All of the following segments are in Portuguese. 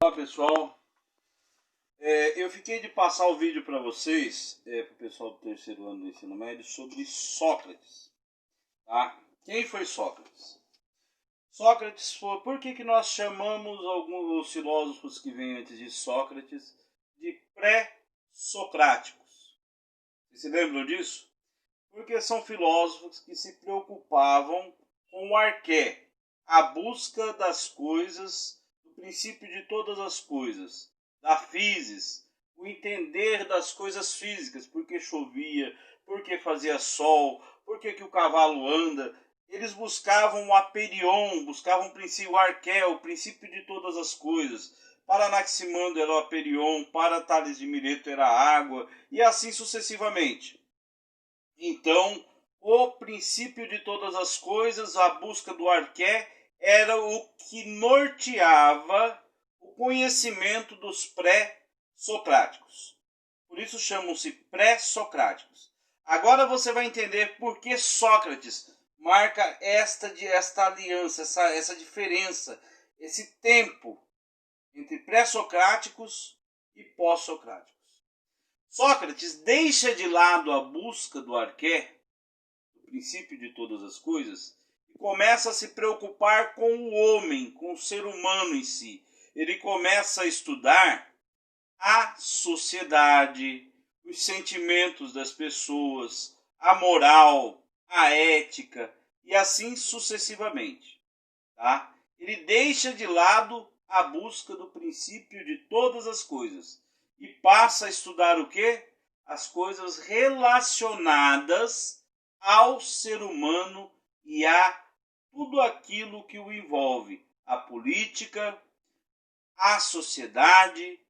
Olá pessoal, eu fiquei de passar o vídeo para vocês, para o pessoal do terceiro ano do ensino médio, sobre Sócrates. Tá? Quem foi Sócrates? Sócrates foi, por que nós chamamos alguns filósofos que vêm antes de Sócrates de pré-socráticos? Vocês se lembram disso? Porque são filósofos que se preocupavam com o arqué, a busca das coisas, do princípio de todas as coisas, da physis, o entender das coisas físicas, por que chovia, por que fazia sol, por que o cavalo anda. Eles buscavam o aperion, buscavam o princípio, o arqué, o princípio de todas as coisas. Para Anaximandro era o aperion, para Tales de Mileto era a água, e assim sucessivamente. Então, o princípio de todas as coisas, a busca do arqué, era o que norteava o conhecimento dos pré-socráticos. Por isso chamam-se pré-socráticos. Agora você vai entender por que Sócrates marca esta aliança, essa diferença, esse tempo entre pré-socráticos e pós-socráticos. Sócrates deixa de lado a busca do arqué, do princípio de todas as coisas, e começa a se preocupar com o homem, com o ser humano em si. Ele começa a estudar a sociedade, os sentimentos das pessoas, a moral, a ética e assim sucessivamente. Tá? Ele deixa de lado a busca do princípio de todas as coisas e passa a estudar o quê? As coisas relacionadas ao ser humano e a tudo aquilo que o envolve. A política, a sociedade,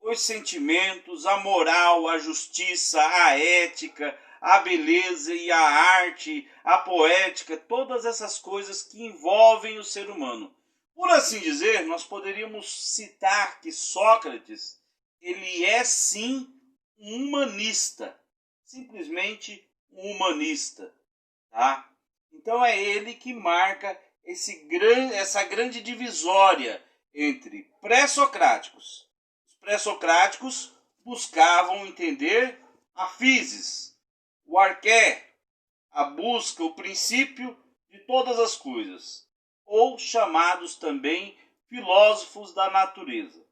os sentimentos, a moral, a justiça, a ética, a beleza e a arte, a poética, todas essas coisas que envolvem o ser humano. Por assim dizer, nós poderíamos citar que Sócrates, ele é sim um humanista, simplesmente um humanista, tá? Então é ele que marca essa grande divisória entre pré-socráticos. Os pré-socráticos buscavam entender a physis, o arqué, a busca, o princípio de todas as coisas, ou chamados também filósofos da natureza.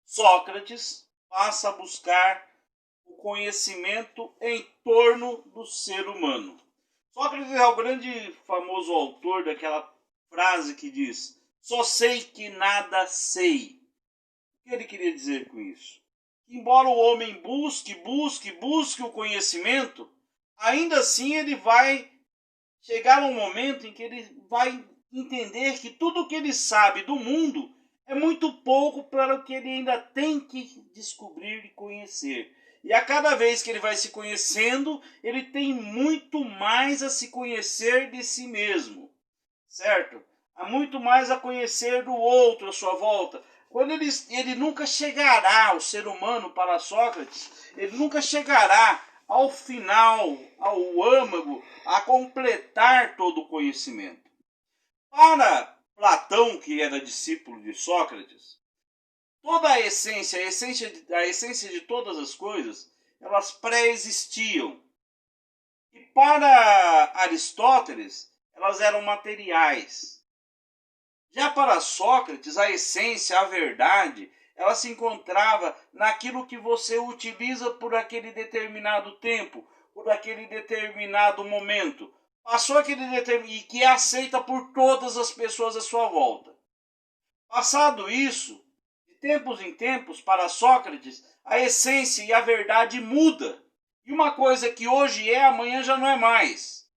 Sócrates passa a buscar o conhecimento em torno do ser humano. Sócrates é o grande famoso autor daquela frase que diz: só sei que nada sei. O que ele queria dizer com isso? Embora o homem busque o conhecimento, ainda assim ele vai chegar um momento em que ele vai entender que tudo o que ele sabe do mundo é muito pouco para o que ele ainda tem que descobrir e conhecer. E a cada vez que ele vai se conhecendo, ele tem muito mais a se conhecer de si mesmo, certo? Há muito mais a conhecer do outro à sua volta. Quando ele nunca chegará, o ser humano, para Sócrates, ele nunca chegará ao final, ao âmago, a completar todo o conhecimento. Para Platão, que era discípulo de Sócrates, toda a essência de todas as coisas, elas pré-existiam. E para Aristóteles, elas eram materiais. Já para Sócrates, a essência, a verdade, ela se encontrava naquilo que você utiliza por aquele determinado tempo, por aquele determinado momento. Passou aquele e que é aceita por todas as pessoas à sua volta. Passado isso, de tempos em tempos, para Sócrates, a essência e a verdade muda. E uma coisa que hoje é, amanhã já não é mais.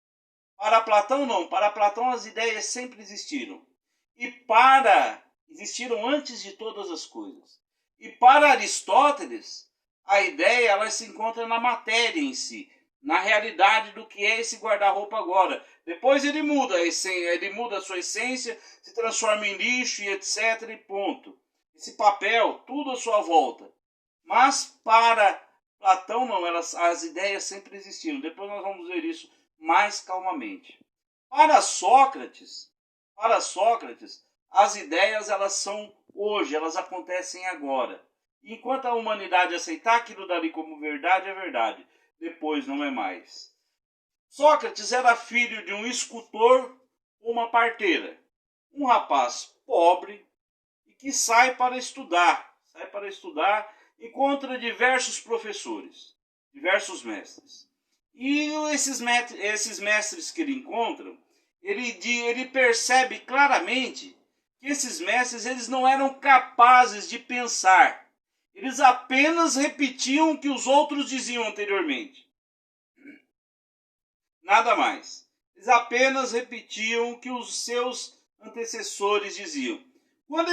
Para Platão, não. Para Platão, as ideias sempre existiram. Existiram antes de todas as coisas. E para Aristóteles, a ideia ela se encontra na matéria em si, na realidade do que é esse guarda-roupa agora. Depois ele muda a sua essência, se transforma em lixo e etc. e ponto. Esse papel, tudo à sua volta. Mas para Platão não, as ideias sempre existiram. Depois nós vamos ver isso mais calmamente. Para Sócrates, As ideias, elas são hoje, elas acontecem agora. Enquanto a humanidade aceitar aquilo dali como verdade, é verdade. Depois não é mais. Sócrates era filho de um escultor ou uma parteira. Um rapaz pobre e que sai para estudar. Encontra diversos professores, diversos mestres. E esses mestres que ele encontra, ele percebe claramente que esses mestres, eles não eram capazes de pensar. Eles apenas repetiam o que os outros diziam anteriormente. Nada mais. Eles apenas repetiam o que os seus antecessores diziam. Quando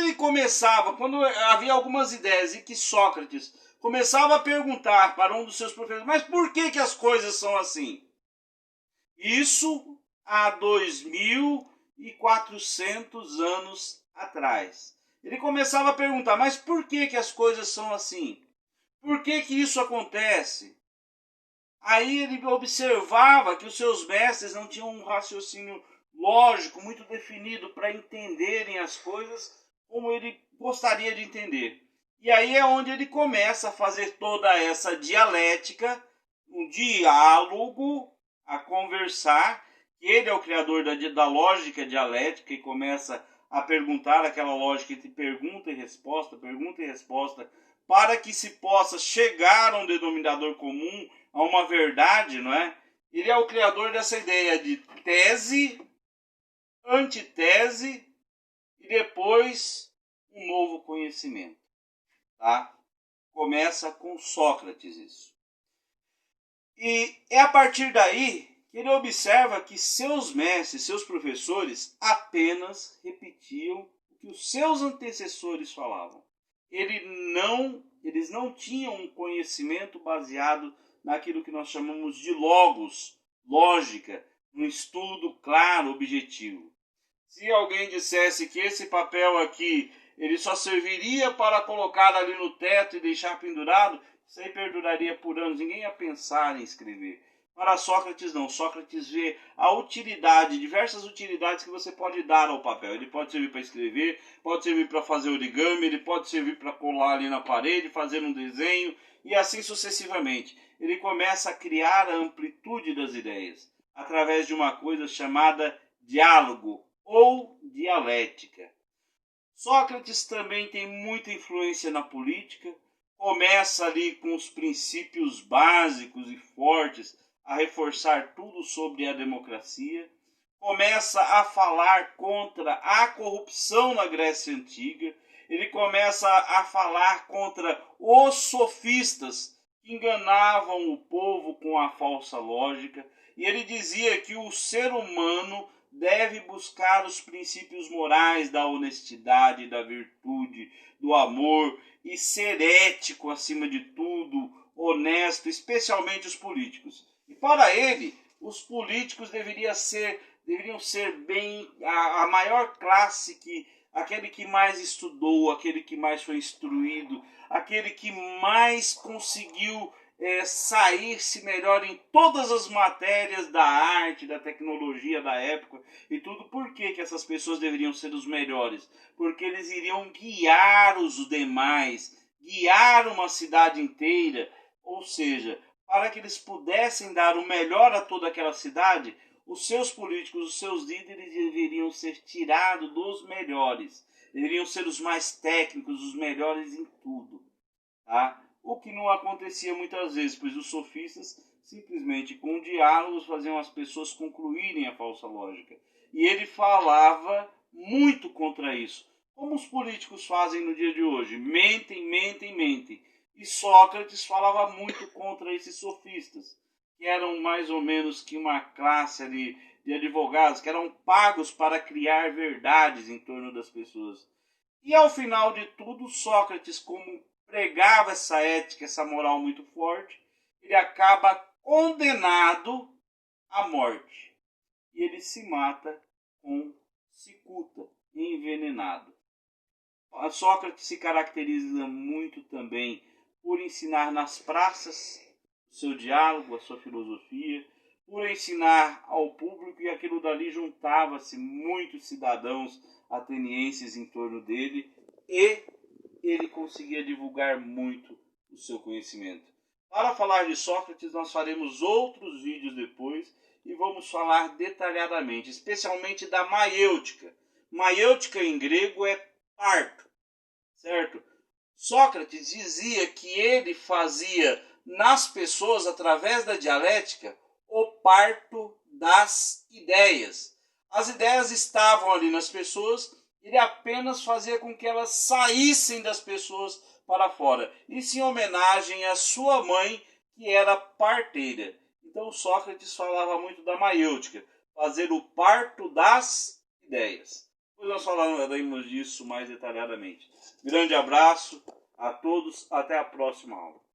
havia algumas ideias e que Sócrates começava a perguntar para um dos seus professores, mas por que as coisas são assim? Isso há 2400 anos atrás. Ele começava a perguntar, mas por que as coisas são assim? Por que isso acontece? Aí ele observava que os seus mestres não tinham um raciocínio lógico muito definido para entenderem as coisas como ele gostaria de entender. E aí é onde ele começa a fazer toda essa dialética, um diálogo, a conversar, que ele é o criador da lógica dialética e começa a perguntar aquela lógica entre pergunta e resposta, para que se possa chegar a um denominador comum, a uma verdade, não é? Ele é o criador dessa ideia de tese, antitese e depois um novo conhecimento, tá? Começa com Sócrates isso. E é a partir daí que ele observa que seus mestres, seus professores, apenas repetiam o que os seus antecessores falavam. Eles não tinham um conhecimento baseado naquilo que nós chamamos de logos, lógica, um estudo claro, objetivo. Se alguém dissesse que esse papel aqui ele só serviria para colocar ali no teto e deixar pendurado, isso aí perduraria por anos, ninguém ia pensar em escrever. Para Sócrates não, Sócrates vê a utilidade, diversas utilidades que você pode dar ao papel. Ele pode servir para escrever, pode servir para fazer origami, ele pode servir para colar ali na parede, fazer um desenho e assim sucessivamente. Ele começa a criar a amplitude das ideias através de uma coisa chamada diálogo ou dialética. Sócrates também tem muita influência na política, começa ali com os princípios básicos e fortes a reforçar tudo sobre a democracia, começa a falar contra a corrupção na Grécia Antiga, ele começa a falar contra os sofistas que enganavam o povo com a falsa lógica, e ele dizia que o ser humano deve buscar os princípios morais da honestidade, da virtude, do amor e ser ético acima de tudo, honesto, especialmente os políticos. E para ele, os políticos deveriam ser bem a maior classe, aquele que mais estudou, aquele que mais foi instruído, aquele que mais conseguiu sair-se melhor em todas as matérias da arte, da tecnologia da época e tudo. Por que essas pessoas deveriam ser os melhores? Porque eles iriam guiar os demais, guiar uma cidade inteira, ou seja, para que eles pudessem dar o melhor a toda aquela cidade, os seus políticos, os seus líderes deveriam ser tirados dos melhores, deveriam ser os mais técnicos, os melhores em tudo, tá? O que não acontecia muitas vezes, pois os sofistas simplesmente com diálogos faziam as pessoas concluírem a falsa lógica. E ele falava muito contra isso, como os políticos fazem no dia de hoje, mentem. E Sócrates falava muito contra esses sofistas, que eram mais ou menos que uma classe ali de advogados, que eram pagos para criar verdades em torno das pessoas. E ao final de tudo, Sócrates, como pregava essa ética, essa moral muito forte, ele acaba condenado à morte. E ele se mata com cicuta, envenenado. Sócrates se caracteriza muito também por ensinar nas praças o seu diálogo, a sua filosofia, por ensinar ao público, e aquilo dali juntava-se muitos cidadãos atenienses em torno dele e ele conseguia divulgar muito o seu conhecimento. Para falar de Sócrates, nós faremos outros vídeos depois e vamos falar detalhadamente, especialmente da maiêutica. Maiêutica em grego é parto, certo? Sócrates dizia que ele fazia nas pessoas, através da dialética, o parto das ideias. As ideias estavam ali nas pessoas, ele apenas fazia com que elas saíssem das pessoas para fora. Isso em homenagem à sua mãe, que era parteira. Então Sócrates falava muito da maiêutica, fazer o parto das ideias. Depois nós falaremos disso mais detalhadamente. Grande abraço a todos, até a próxima aula.